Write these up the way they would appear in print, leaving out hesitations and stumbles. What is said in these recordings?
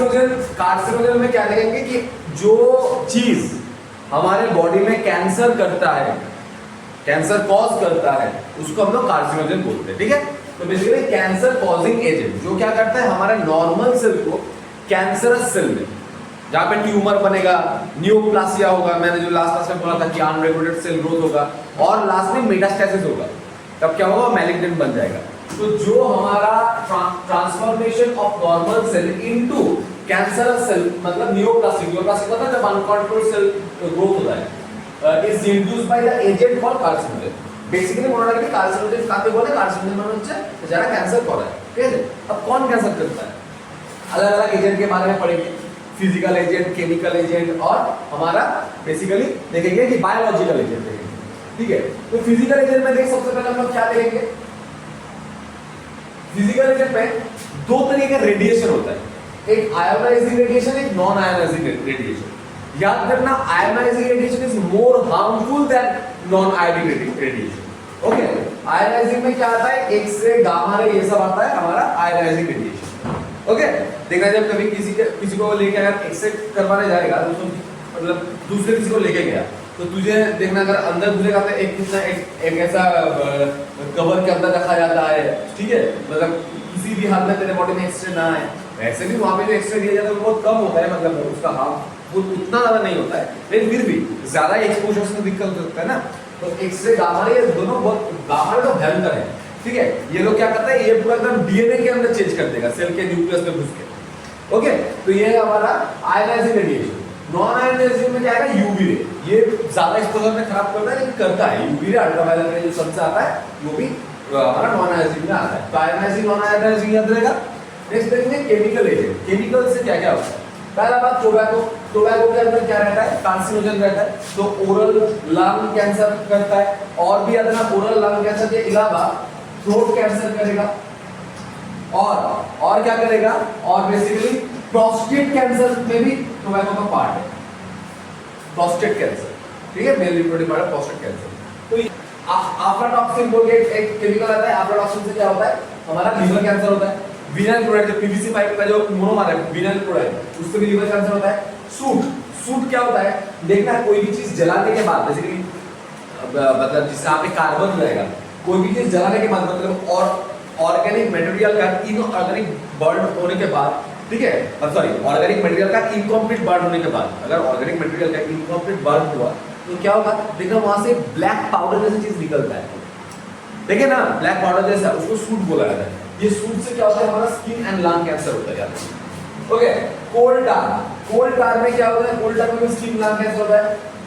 Carcinogen में क्या देखेंगे कि जो चीज हमारे बॉडी में कैंसर करता है, कैंसर कॉज करता है, उसको हम लोग कार्सिनोजन बोलते हैं। ठीक है, तो बेसिकली कैंसर कॉजिंग एजेंट जो क्या करता है हमारे नॉर्मल सेल को कैंसरस सेल में, जहां पे ट्यूमर बनेगा, नियोप्लासिया होगा, मैंने जो लास्ट क्लास में बोला था कि अनरेगुलेटेड सेल ग्रोथ होगा, और लास्ट में मेटास्टेसिस होगा, तब क्या होगा, मैलिग्नेंट बन जाएगा। तो जो हमारा transformation of normal cell into cancerous cell, मतलब नियोप्लासिक होता है जब अनकंट्रोल्ड सेल ग्रोथ होता है, is induced by the agent called carcinogen. Basically মনে রাখবে कार्सिनोजन কাকে বলে, कार्सिनोजन মানে হচ্ছে যারা ক্যান্সার করে। ঠিক আছে, अब कौन कैंसर करता है, अलग अलग एजेंट के बारे में पढ़ेंगे, फिजिकल एजेंट, केमिकल एजेंट, और हमारा बेसिकली देखेंगे कि बायोलॉजिकल एजेंट देखेंगे। ठीक है, तो फिजिकल एजेंट में देख सबसे पहले हम लोग क्या देखेंगे, फिजिकल एजेंट में दो तरीके का रेडिएशन होता है, एक आयोनाइजिंग रेडिएशन, एक नॉन आयोनाइजिंग रेडिएशन। याद रखना ionizing radiation is more harmful than non ionizing radiation. Okay, ionizing में क्या आता है, एक्स-रे, गामा रे, ये सब आता है हमारा आयोनाइजिंग रेडिएशन। ओके, देखना जब कभी किसी को लेके अगर एक्स-रे करवाने जाएगा तो मतलब दूसरे किसी को लेके गया तो तुझे देखना अगर अंदर घुसेगा तो एक ऐसा कवर के अंदर रखा जाता है। ठीक है, मतलब किसी भी हाल में तेरे बॉडी में एक्सरे ना आए, वैसे भी वहां पे जो एक्सरे दिया जाता है वो बहुत कम होता है, मतलब उसका हार्म वो उतना ज्यादा नहीं होता है, लेकिन फिर भी ज्यादा एक्सपोजर से दिक्कत हो सकता है ना। तो एक्सरे, गामा रे, दोनों बहुत, गामा रे तो भयंकर है। ठीक है, ये लोग क्या करता है, ये पूरा एकदम डीएनए के अंदर चेंज कर देगा, सेल के न्यूक्लियस में घुस के। ओके, तो ये हमारा आयोनाइजिंग रेडिएशन। नॉन आयोनाइजिंग में क्या है, यूवी रे, ये ज्यादा एक्सपोजर में खराब करता है लेकिन करता है। यूवी रे, अल्ट्रावायलेट रे जो सबसे आता है वो भी हमारा नॉन आयोनाइजिंग में आता है। तो आयोनाइजिंग, नॉन आयोनाइजिंग याद रहेगा। नेक्स्ट देखेंगे केमिकल एजेंट। केमिकल से क्या क्या होता है, पहला बात टोबैको। टोबैको के अंदर क्या रहता है, कार्सिनोजन रहता है, तो ओरल लंग कैंसर करता है। और भी अदना ओरल लंग कैंसर के अलावा थ्रोट कैंसर करेगा, और क्या करेगा, और बेसिकली प्रोस्टेट कैंसर में भी टोबैको का पार्ट है, प्रोस्टेट कैंसर। ठीक है, मेल रिप्रोडक्टिव पार्ट है प्रोस्टेट कैंसर। तो आफ्लाटॉक्सिन बोल के एक केमिकल आता है, आफ्लाटॉक्सिन से क्या होता है, हमारा लीवर कैंसर होता है। विनाइल क्लोराइड, जो पीवीसी पाइप का जो मोनोमर है विनाइल क्लोराइड, उससे भी लीवर कैंसर होता है। सूट क्या होता है, देखना कोई भी चीज जलाने के बाद, बेसिकली मतलब जिससे यहाँ पे कार्बन रहेगा, कोई भी चीज जलाने के बाद, मतलब और ऑर्गेनिक मटेरियल का इनऑर्गेनिक बर्न होने के बाद, ठीक है, सॉरी, ऑर्गेनिक मटेरियल का इनकम्प्लीट बर्न होने के बाद, अगर ऑर्गेनिक मटेरियल का इनकम्प्लीट बर्न हुआ तो क्या होगा, देखना वहां से ब्लैक पाउडर जैसी चीज निकलता है। देखिए ना, ब्लैक पाउडर जैसा, उसको सूट बोला जाता है। ये सूट से क्या होता है, हमारा स्किन एंड लंग कैंसर होता है यार। ओके, कोल टार में क्या होता है, कोल टार में भी स्किन लंग कैंसर होता है।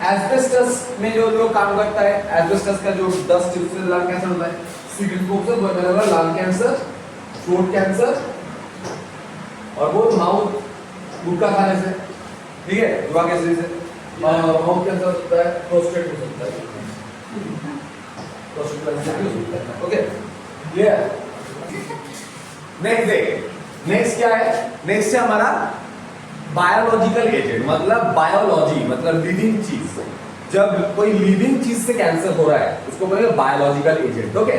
एस्बेस्टस में जो लोग काम करता है, एस्बेस्टस का जो डस्ट उससे लंग कैंसर होता है। सिगरेट स्मोक से लंग कैंसर, थ्रोट कैंसर, और वो माउथ गुटखा खाने से, ठीक है, जुआ कैंसर से, माउथ कैंसर हो सकता है, प्रोस्टेट हो सकता है, प्रोस्टेट कैंसर हो सकता है। Okay, clear. नेक्स्ट क्या है, नेक्स्ट है हमारा बायोलॉजिकल एजेंट, मतलब बायोलॉजी मतलब लिविंग चीज। जब कोई लिविंग चीज से कैंसर हो रहा है उसको बोलेंगे बायोलॉजिकल एजेंट। ओके,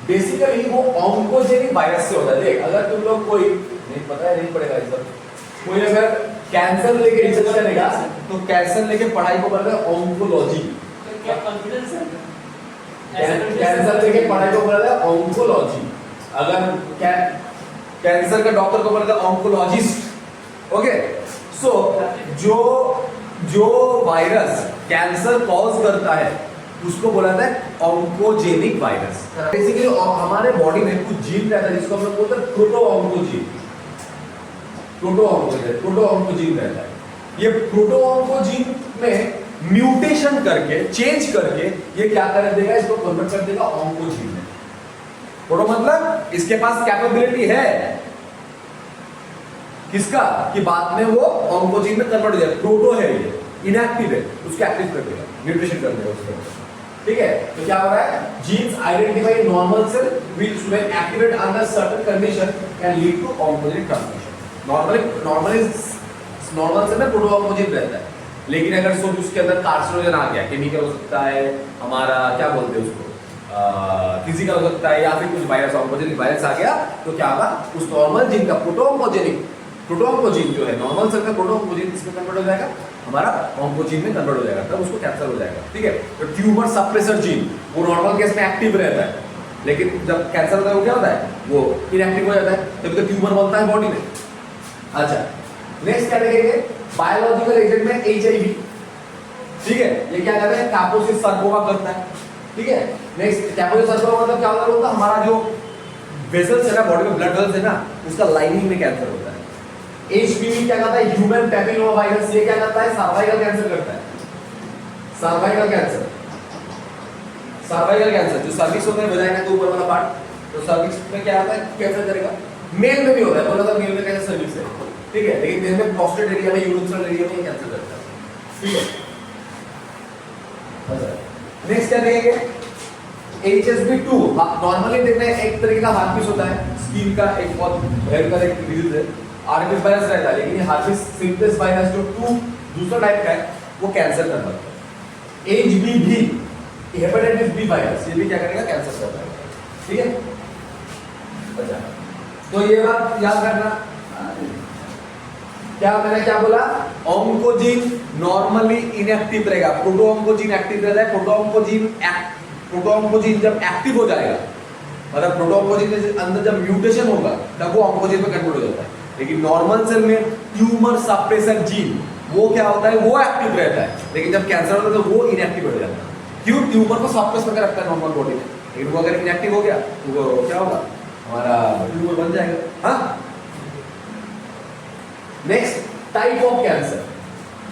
बेसिकली वो ऑन्कोजेनिक वायरस से होता है। देख, अगर तुम लोग कोई नहीं पता है, नहीं पड़ेगा इस सब, कोई अगर कैंसर लेके रिसर्च करेगा तो कैंसर लेके पढ़ाई को बोलते हैं ऑन्कोलॉजी। क्या कॉन्फिडेंस है, कैंसर लेके पढ़ाई को बोलते हैं ऑन्कोलॉजी। अगर कैंसर के डॉक्टर को बोलते हैं ऑन्कोलॉजिस्ट। ओके, सो जो वायरस कैंसर कॉज करता है उसको बोला जाता है ऑन्कोजेनिक वायरस। बेसिकली हमारे बॉडी में कुछ जीन रहता है जिसको हम लोग बोलते हैं प्रोटोऑन्कोजीन। प्रोटोऑन्कोजीन रहता है। ये प्रोटोऑन्कोजीन में म्यूटेशन करके, चेंज करके ये क्या कर देगा, इसको कन्वर्ट कर देगा ऑन्कोजीन में। प्रोटो मतलब इसके पास कैपेबिलिटी है किसका, कि बाद में वो ऑन्कोजीन में कन्वर्ट हो जाए। प्रोटो है ये, इनएक्टिव है, उसको एक्टिव कर देगा, म्यूटेशन कर देगा उसके अंदर। ठीक है, तो क्या हो रहा है, genes identify normal cell which when activate under certain condition can lead to oncogenic transmission. Normal cell में प्रोटोऑन्कोजीन रहता है, लेकिन अगर सोच उसके अंदर कार्सिनोजन आ गया, केमिकल हो सकता है, हमारा क्या बोलते हैं उसको, फिजिकल हो सकता है, या फिर कुछ वायरस, ऑन्कोजेनिक वायरस आ गया, तो क्या होगा, उस नॉर्मल जीन का प्रोटोऑन्कोजेनिक प्रोटोऑन्कोजीन जो है नॉर्मल सेल का प्रोटोऑन्कोजीन इसमें कन्वर्ट हो जाएगा, हमारा ऑन्कोजीन में कन्वर्ट हो जाएगा, तब उसको कैंसर हो जाएगा। ठीक है, तो ट्यूमर सप्रेसर जीन वो नॉर्मल केस में एक्टिव रहता है, लेकिन जब कैंसर होता है वो क्या होता है, वो इनएक्टिव हो जाता है, तभी तो ट्यूमर बनता है बॉडी में। अच्छा, नेक्स्ट क्या देखेंगे, बायोलॉजिकल एजेंट में एचआईवी। ठीक है, ये क्या कहते हैं, कापोसिस सर्कोमा करता है। ठीक है, नेक्स्ट कापोसिस सर्कोमा मतलब क्या होता है, हमारा जो वेसल्स है ना, बॉडी में ब्लड वेसल्स है ना, उसका लाइनिंग में कैंसर होता है। एचपीवी क्या कहता है, ह्यूमन पैपिलोमा वायरस, ये क्या करता है, सर्वाइकल कैंसर करता है। सर्वाइकल कैंसर, सर्वाइकल कैंसर जो सर्विक्स होता है वजाइना के ऊपर वाला पार्ट, तो सर्विक्स में क्या आता है, कैंसर करेगा। मेल में भी होता है, बोला था मेल में कैंसर सर्विक्स है। ठीक है, लेकिन मेल में प्रोस्टेट एरिया में, यूरोथ्रल एरिया में कैंसर करता है। ठीक है, नेक्स्ट क्या देखेंगे, HSV2 नॉर्मली देखते हैं एक तरीके का हार्पिस होता है, स्किन का एक बहुत भयंकर एक डिजीज है, हार्पिस वायरस रहता है, लेकिन हार्पिस सिम्प्लेक्स वायरस जो 2 दूसरा टाइप का है वो कैंसर करता है। HBV हेपेटाइटिस बी वायरस, ये भी क्या करेगा, कैंसर करता है। ठीक है, अच्छा, तो ये बात याद रखना, क्या मैंने क्या बोला, ऑन्कोजीन नॉर्मली इनएक्टिव रहेगा, प्रोटोऑन्कोजीन एक्टिव रहता है। प्रोटोऑन्कोजीन जब एक्टिव हो जाएगा, मतलब प्रोटोऑन्कोजीन के अंदर जब म्यूटेशन होगा तब वो ऑन्कोजीन में कन्वर्ट हो जाता है। लेकिन नॉर्मल सेल में ट्यूमर सप्रेसर जीन वो क्या होता है, वो एक्टिव रहता है, लेकिन जब कैंसर होता है तो वो इनएक्टिव हो जाता है। क्यों, ट्यूमर को सप्रेस करके रखता है नॉर्मल बॉडी में, लेकिन वो अगर इनएक्टिव हो गया तो वो क्या होगा, हमारा ट्यूमर बन जाएगा। हाँ, नेक्स्ट टाइप ऑफ कैंसर,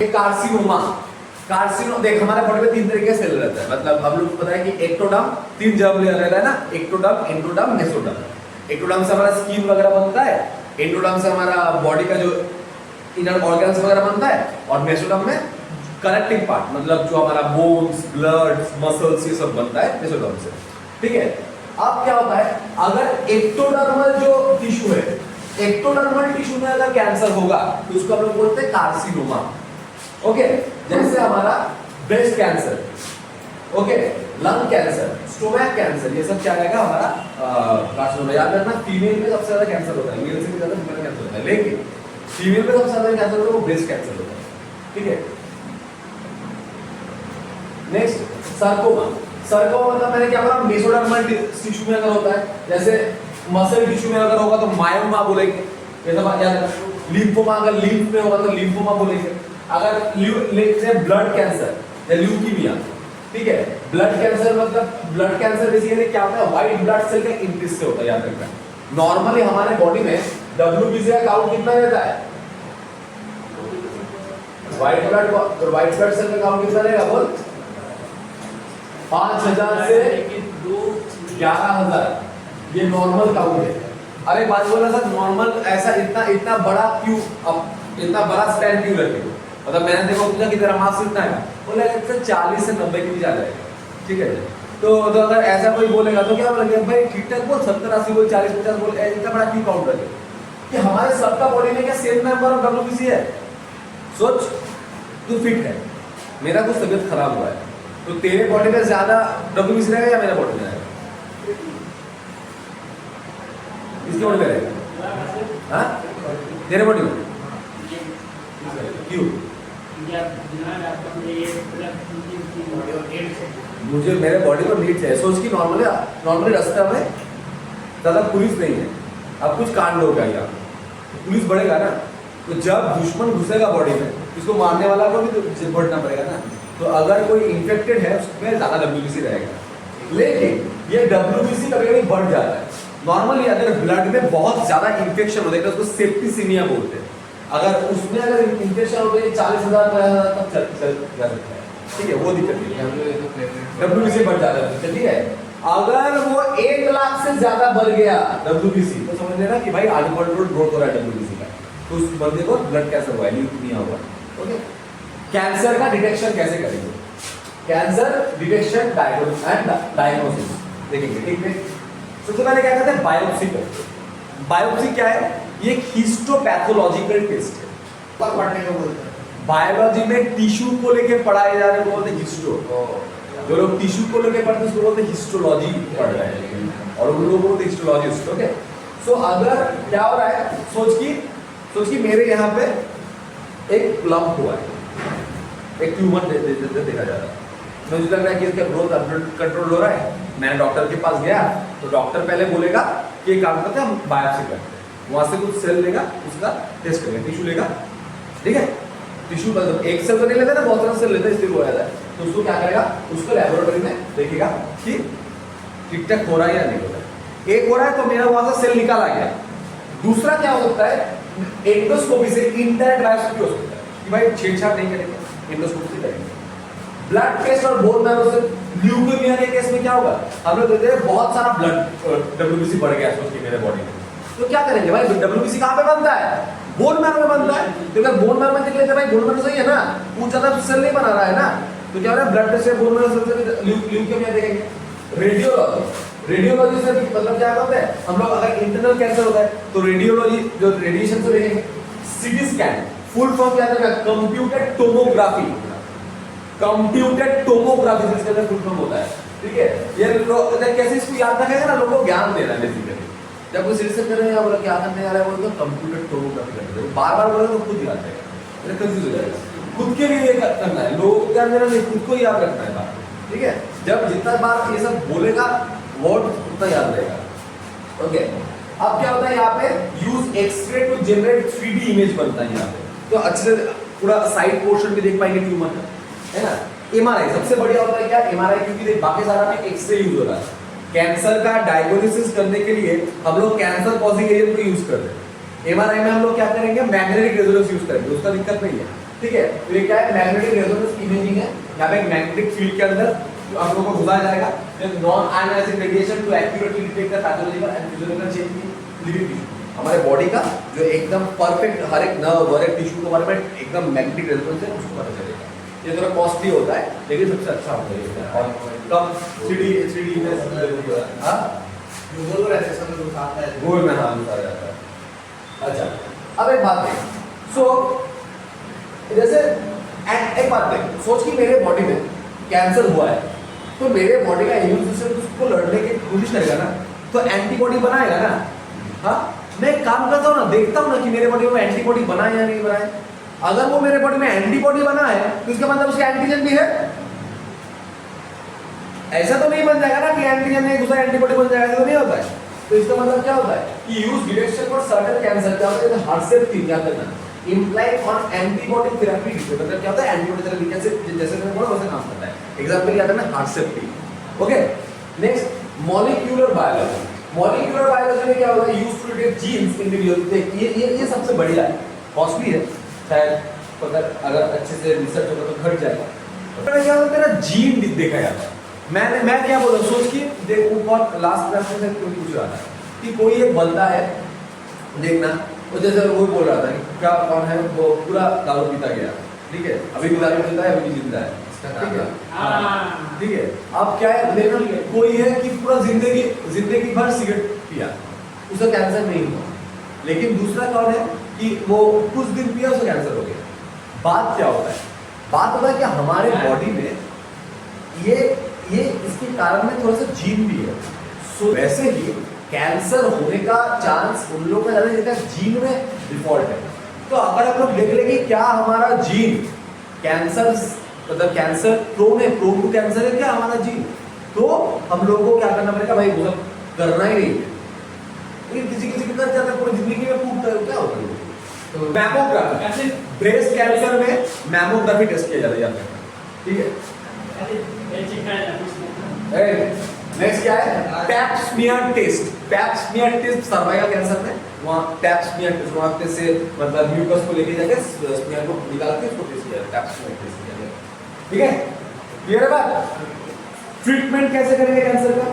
ये कार्सिनोमा। कार्सिनो देख, हमारे बॉडी में 3 तरीके के सेल रहता है, मतलब हम लोग को पता है कि एक्टोडर्म 3 जर्म लेयर रहता है ना, एक्टोडर्म, एंडोडर्म, मेसोडर्म। एक्टोडर्म से हमारा स्किन वगैरह बनता है, एंडोडर्म से हमारा बॉडी का जो इनर ऑर्गन्स वगैरह बनता है, और मेसोडर्म में कनेक्टिंग पार्ट, मतलब जो हमारा बोन्स, ब्लड, मसल्स, ये सब बनता है मेसोडर्म से। ठीक है, अब क्या होता है, अगर एक्टोडर्मल जो टिश्यू है, एक्टोडर्मल टिश्यू में अगर कैंसर होगा तो उसको हम लोग बोलते हैं कार्सिनोमा। ओके, जैसे हमारा breast cancer, okay, lung cancer, stomach cancer, ये सब क्या रहेगा, हमारा कार्सिनोमा। याद रखना, फीमेल में सबसे ज्यादा कैंसर होता है, मेल से भी ज्यादा फीमेल कैंसर होता है, लेकिन फीमेल में सबसे ज्यादा कैंसर होता है वो ब्रेस्ट कैंसर होता है। ठीक है, नेक्स्ट सर्कोमा। सर्कोमा मतलब मैंने क्या बोला, मेसोडर्मल टिश्यू में अगर होता है, जैसे मसल टिश्यू में अगर होगा तो मायोमा बोलेंगे, ये सब याद रखना। लिम्फोमा अगर लिम्फ में होगा तो लिम्फोमा बोलेंगे। अगर लेट्स से ब्लड कैंसर या ल्यूकीमिया, ठीक है, ब्लड कैंसर मतलब ब्लड कैंसर बेसिकली क्या होता है, व्हाइट ब्लड सेल का इंक्रीज से होता है, याद रखना। नॉर्मली हमारे बॉडी में WBC का काउंट कितना रहता है, व्हाइट ब्लड सेल का काउंट कितना रहेगा, बोल, 5000 से 11000, ये नॉर्मल काउंट है। अरे बात बोला सर, नॉर्मल ऐसा इतना बड़ा क्यों, अब इतना बड़ा स्पैन क्यों रखे हो, मतलब मैंने देखो पूछा कि तेरा मार्क्स कितना है, बोला 40 से 90 के बीच आ जाएगा। ठीक है, तो अगर ऐसा कोई बोलेगा तो क्या बोलेंगे, भाई ठीक ठाक बोल, 70 80 बोल, 40 50 बोल, इतना बड़ा क्यों काउंट रखे, कि हमारे सबका बॉडी में क्या सेम नंबर ऑफ WBC है। सोच, तू फिट है, मेरा कुछ तबीयत खराब हुआ है, तो तेरे बॉडी में ज्यादा WBC रहेगा या मेरा बॉडी में रहेगा, इसकी बॉडी में रहेगा, हाँ, तेरे बॉडी में क्यों, मुझे मेरे बॉडी को नीड्स है। सोच की नॉर्मली रास्ते में ज्यादा पुलिस नहीं है, अब कुछ कांड हो गया यहाँ, पुलिस बढ़ेगा ना, तो जब दुश्मन घुसेगा बॉडी में, इसको मारने वाला को भी तो बढ़ना पड़ेगा ना। तो अगर कोई इन्फेक्टेड है उसमें ज्यादा WBC रहेगा, लेकिन ये WBC कभी कभी बढ़ जाता है। नॉर्मली अगर ब्लड में बहुत ज्यादा इन्फेक्शन होता है तो उसको सेप्टिसीमिया बोलते हैं, अगर उसमें अगर इन्फेक्शन होता है 40,000 तक चल जा सकता है। ठीक है, वो दिक्कत नहीं है, WBC बढ़ जाता है। ठीक है, अगर वो 1 लाख से ज्यादा बढ़ गया WBC तो समझ लेना कि भाई अनकंट्रोल्ड ग्रोथ हो रहा है WBC का, तो उस बंदे को ब्लड कैंसर हुआ है, ल्यूकीमिया हुआ। ओके, कैंसर का डिटेक्शन कैसे करेंगे, कैंसर डिटेक्शन एंड डायग्नोसिस देखेंगे। ठीक है, सबसे पहले क्या कहते हैं, बायोप्सी करते हैं। बायोप्सी क्या है, ये एक हिस्टोपैथोलॉजिकल टेस्ट है, पढ़ने को बोलते हैं। बायोलॉजी में टिश्यू को लेके पढ़ाए जा रहे को बोलते हैं हिस्टो, जो लोग टिश्यू को लेके पढ़ते हैं उसको बोलते हैं हिस्टोलॉजी पढ़ रहे हैं, और उन लोगों को बोलते हैं हिस्टोलॉजिस्ट। ओके, सो अगर क्या हो रहा है, सोच की सोचिए मेरे यहाँ पे एक लंप हुआ है, एक ट्यूमर देखा जा रहा है, मुझे लग रहा है कि इसका ग्रोथ कंट्रोल हो रहा है। मैंने डॉक्टर के पास गया तो डॉक्टर पहले बोलेगा कि एक काम करते हैं हम बायोप्सी करते हैं, वहां से कुछ सेल लेगा, उसका टेस्ट करेगा, टिश्यू लेगा, ठीक है। टिश्यू मतलब एक सेल तो नहीं लेता ना, बहुत सारा सेल लेता है, इसलिए हो जाता है। तो उसको क्या करेगा, उसको लेबोरेटरी में देखेगा कि ठीक ठाक हो रहा है या नहीं हो रहा है। एक हो रहा है तो मेरा वहां से सेल निकाला गया। दूसरा क्या हो सकता है, एंडोस्कोपी से इंडायरेक्ट बायोप्सी हो सकता है कि भाई छेड़छाड़ नहीं करेंगे, एंडोस्कोपी से करेंगे। ब्लड टेस्ट और बोन मैरो से ल्यूकेमिया के केस में क्या होगा, हम लोग देते हैं बहुत सारा ब्लड डब्ल्यूबीसी बढ़ गया सोच के मेरे बॉडी में, तो क्या करेंगे भाई, डब्ल्यूबीसी कहां पे बनता है, बोन मैरो में बनता है। तो अगर बोन मैरो में देख लेते भाई बोन मैरो सही है ना, वो ज्यादा सेल नहीं बना रहा है ना, तो क्या हो रहा है ब्लड टेस्ट से बोन मैरो सेल से ल्यूकेमिया देखेंगे। रेडियोलॉजी से भी मतलब क्या होता है, हम लोग अगर इंटरनल कैंसर होता है तो रेडियोलॉजी जो रेडिएशन से देखेंगे। सीटी स्कैन फुल फॉर्म क्या है, कंप्यूटेड टोमोग्राफी, कंप्यूटेड टोमोग्राफी जिसके अंदर फुल फॉर्म होता है, ठीक है। ये लोग कैसे इसको याद रखेगा ना, लोगों को ज्ञान देना है बेसिकली। जब कोई सीरीज कर रहे हैं बोला क्या करने आ रहा है, बोलते कंप्यूटेड टोमोग्राफी करते हैं, बार-बार बोले तो खुद याद रहेगा, मेरा कंफ्यूज हो जाएगा। खुद के लिए करना है, लोगों को क्या देना नहीं, खुद को याद रखना है बात, ठीक है। जब जितना बार ये सब बोलेगा वर्ड उतना याद रहेगा। ओके, अब क्या होता है यहाँ पे, use x ray to generate 3D image बनता है यहाँ पे, तो अच्छे से पूरा साइड पोर्शन भी देख पाएंगे ट्यूमर का, है ना। एमआरआई सबसे बढ़िया होता है क्या, एमआरआई, क्योंकि देख बाकी सारा में एक्सरे यूज हो रहा है। कैंसर का डायग्नोसिस करने के लिए हम लोग कैंसर कॉजिंग एजेंट को यूज करते हैं। एमआरआई में हम लोग क्या करेंगे, मैग्नेटिक रेजोनेंस यूज करेंगे, उसका दिक्कत नहीं है, ठीक है। तो ये क्या है, मैग्नेटिक रेजोनेंस इमेजिंग है। यहाँ पे एक मैग्नेटिक फील्ड के अंदर आप लोगों को घुसाया जाएगा, non ionizing radiation to accurately detect the pathological and physiological change in living tissue. हमारे बॉडी का जो एकदम परफेक्ट हर एक नर्व, हर एक टिश्यू के बारे में एकदम मैग्नेटिक रेजोनेंस है, उसको पता चलेगा। ये थोड़ा कॉस्टली होता है लेकिन सबसे अच्छा होता है और कम 3D इमेज। हां गूगल को रेडिएशन में दिखाता है, गूगल में हां दिखाया जाता है। अच्छा अब एक बात देख, सो जैसे एक बात देख, सोच कि मेरे बॉडी में कैंसर हुआ है तो मेरे बॉडी का इम्यून सिस्टम उसको लड़ने की कोशिश करेगा ना, तो एंटीबॉडी बनाएगा ना। हाँ, मैं एक काम करता हूँ ना, देखता हूँ ना कि मेरे बॉडी में एंटीबॉडी बनाए या नहीं बनाए। अगर वो मेरे बॉडी में एंटीबॉडी बना है तो इसका मतलब उसका एंटीजन भी है। ऐसा तो नहीं बन जाएगा ना कि एंटीजन नहीं घुसा एंटीबॉडी बन जाएगा, तो नहीं होता है। तो इसका मतलब क्या होता है कि use detection for certain cancer, क्या होता है हार्टसेप 3 याद रखना, इम्प्लाई ऑन एंटीबॉडी थेरेपी। मतलब क्या होता है, एंटीबॉडी थेरेपी जैसे मैंने बोला वैसे काम करता है। एग्जांपल याद रखना, हार्टसेप 3। Okay, next molecular biology. Molecular biology में क्या होता है, use to detect genes individual. ये सबसे बढ़िया है, कॉस्टली है शायद, अगर अच्छे से रिसर्च होगा तो घट जाएगा। तो क्या होता है, जीन देखा जाता है। मैं क्या बोल रहा हूँ, सोच कि देख ऊपर लास्ट क्लास में कोई पूछ रहा था कि कोई एक बंदा है, देखना वो जैसे वो बोल रहा था कि क्या कौन है, वो पूरा दारू पीता गया, ठीक है, अभी भी दारू पीता है, अभी भी जिंदा है, ठीक है, ठीक है। अब क्या है, देखना कोई है कि पूरा जिंदगी भर सिगरेट पिया, उसे कैंसर नहीं हुआ, लेकिन दूसरा कौन है कि वो कुछ दिन पिया उसे कैंसर हो गया। बात क्या होता है, बात होता है कि हमारे बॉडी में ये इसके कारण में थोड़ा सा जीन भी है। सो वैसे ही कैंसर होने का चांस उन लोगों का ज्यादा है जिनका जीन में डिफॉल्ट है। तो अगर हम लोग देख लेंगे क्या हमारा जीन कैंसर मतलब कैंसर प्रोन है, प्रोन टू कैंसर है क्या हमारा जीन, तो हम लोगों को क्या करना पड़ेगा भाई, वो सब करना ही नहीं है। लेकिन किसी किसी के कर जाता है, पूरी जिंदगी में पूछता है क्या होता है। तो मैमोग्राफी, ब्रेस्ट कैंसर में मैमोग्राफी टेस्ट किया जाता है, ठीक है। नेक्स्ट क्या है, pap smear test. Pap smear test cervical cancer में वहाँ पैप स्मीयर टेस्ट, वहाँ पे से मतलब म्यूकस को लेके जाके स्मीयर को निकाल के उसको टेस्ट किया जाता है, पैप स्मीयर टेस्ट किया जाता है, ठीक है। क्लियर है बात। ट्रीटमेंट कैसे करेंगे कैंसर का,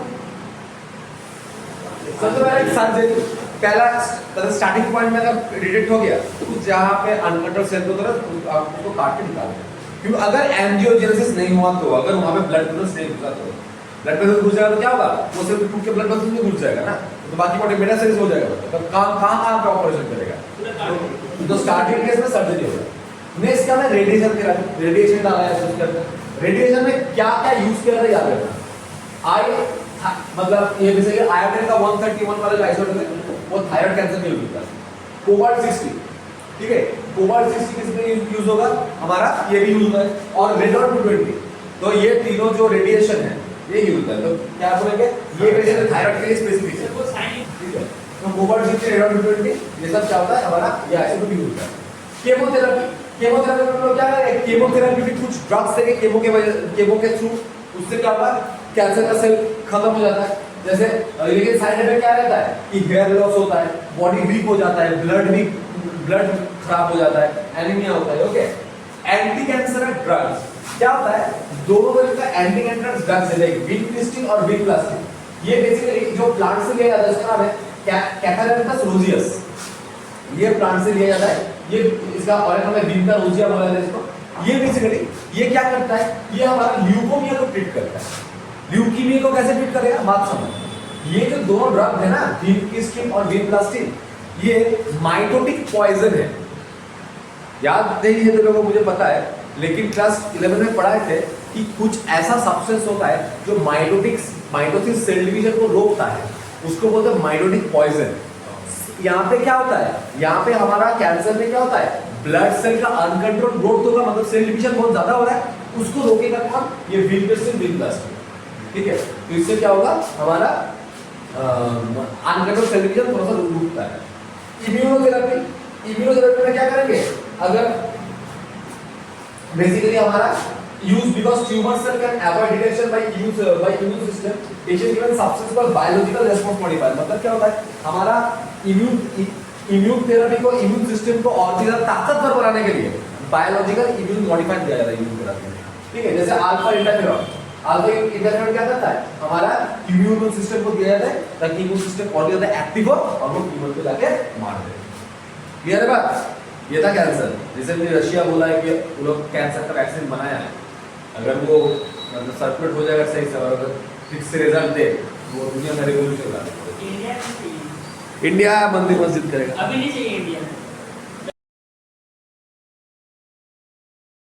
सबसे पहले सर्जरी। पहला स्टार्टिंग पॉइंट में अगर डिटेक्ट हो गया तो जहाँ पे अनकंट्रोल सेल को तरफ आप उसको काट के निकाल दें, क्योंकि अगर एंजियोजेनेसिस नहीं हुआ तो, अगर वहाँ पे ब्लड वेसल्स नहीं घुसा तो, ब्लड वेसल घुस जाएगा तो क्या होगा, वो सिर्फ टूट के ब्लड वेसल में घुस जाएगा ना, तो बाकी बॉडी मेटास्टेसिस हो जाएगा। तो कहाँ पे ऑपरेशन करेगा, तो स्टार्टिंग केस में सर्जरी होगा। नेक्स्ट क्या है, रेडिएशन के रेडिएशन डाला है उसके अंदर। रेडिएशन में क्या क्या यूज किया जाता है याद रखना। आई मतलब ये बेसिकली आयोडीन का 131 वाला जो आइसोटोप है वो थायराइड कैंसर में यूज होता है। कोबाल्ट 60 ठीक है। कोबाल्ट 60 किसमें यूज होगा, हमारा ये भी यूज है, और रेडॉन 220, तो ये तीनों जो रेडिएशन है ये यूज है। तो क्या बोलेंगे, ये रेडिएशन थायराइड के लिए स्पेसिफिक है, वो साइन ठीक है। तो कोबाल्ट 60, रेडॉन 220 ये सब क्या होता है, हमारा ये आइसोटोप यूज है। केमोथेरेपी, केमोथेरेपी में लोग क्या करेंगे, केमोथेरेपी भी कुछ ड्रग्स देके केमो के थ्रू, उससे क्या होता है, कैंसर का सेल खत्म हो जाता है। जैसे लेकिन साइड इफेक्ट क्या रहता है कि हेयर लॉस होता है, बॉडी वीक हो जाता है, ब्लड खराब हो जाता है, एनीमिया होता है। ओके, एंटी कैंसर ड्रग्स क्या होता है, दोनों तरह का एंटी कैंसर ड्रग्स है, लाइक विनक्रिस्टिन और विनप्लास्टिन। ये बेसिकली जो प्लांट से लिया जाता है, उसका नाम है कैथारेंथस रोजियस। ये प्लांट से लिया जाता है, ये इसका और नाम है विनका रोजिया बोला जाता है इसको। ये बेसिकली ये क्या करता है, ये हमारा ल्यूकोमिया को ट्रीट करता है। ल्यूकीमिया को कैसे ट्रीट करेगा, बात समझ। ये जो दोनों ड्रग है ना, विनक्रिस्टिन और विनप्लास्टिन, ये माइटोटिक पॉइजन है। याद नहीं है तो लोगों को, मुझे पता है, लेकिन क्लास 11 में पढ़ाए थे कि कुछ ऐसा सब्सटेंस होता है जो माइटोसिस सेल डिवीजन को रोकता है, उसको बोलते हैं माइटोटिक पॉइजन। यहाँ पे क्या होता है, यहाँ पे हमारा कैंसर में क्या होता है, ब्लड सेल का अनकंट्रोल ग्रोथ होगा, मतलब सेल डिवीजन बहुत ज्यादा हो रहा है, उसको रोकेगा कौन, ये विनक्रिस्टिन विनप्लास्टिन, ठीक है। तो इससे क्या होगा, हमारा अनकंट्रोल सेल डिवीजन थोड़ा सा रुकता है। इम्यूनोथेरेपी में क्या करेंगे, अगर बेसिकली हमारा use because tumor cell can avoid detection by immune system, patient given substance for biological response modifier। मतलब क्या होता है, हमारा इम्यून थेरेपी को, इम्यून सिस्टम को और भी ज्यादा ताकतवर बनाने के लिए बायोलॉजिकल इम्यून मॉडिफायर दिया जाता है इम्यून थेरेपी में, ठीक है। जैसे अल्फा इंटरफेरॉन क्या करता है, हमारा इम्यून सिस्टम को दिया जाता है ताकि इम्यून सिस्टम और भी ज्यादा एक्टिव हो और वो ट्यूमर को जाके मार दे। क्लियर है बात, ये था कैंसर। रिसेंटली रशिया बोला है कि वो लोग कैंसर का वैक्सीन बनाया है, अगर वो मतलब सर्कुलेट हो जाएगा सही से और अगर ठीक से रिजल्ट दे वो दुनिया में रेवोल्यूशन ला देगा। इंडिया में चाहिए। इंडिया मंदिर मस्जिद करेगा, अभी नहीं चाहिए इंडिया में।